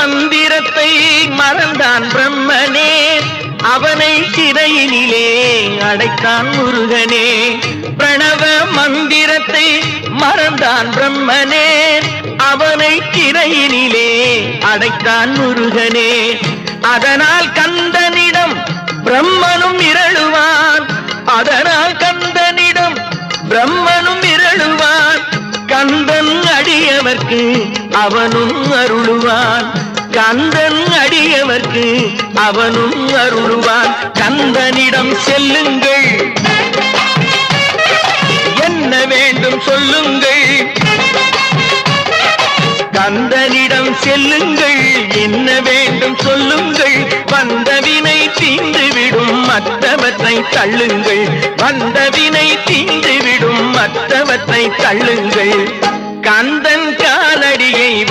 மந்திரத்தை மறந்தான் பிரம்மனே, அவனை சிறையினிலே அடைத்தான் முருகனே. பிரணவ மந்திரத்தை மறந்தான் பிரம்மனே, அவனை சிறையினிலே அடைத்தான் முருகனே. அதனால் கந்தனிடம் பிரம்மனும் இரழுவான், அதனால் கந்தனிடம் பிரம்மனும் இரழுவான். கந்தன் அடியவர்க்கு அவனும் அருளுவான், கந்தன் அடியவர்க்கு அவனும் அருளுவான். கந்தனிடம் செல்லுங்கள், என்ன வேண்டும் சொல்லுங்கள். கந்தனிடம் செல்லுங்கள், என்ன வேண்டும் சொல்லுங்கள். வந்தவினை தீந்துவிடும் மற்றவற்றை தள்ளுங்கள், வந்தவினை தீந்துவிடும் மற்றவற்றை தள்ளுங்கள். கந்தன் காலடியை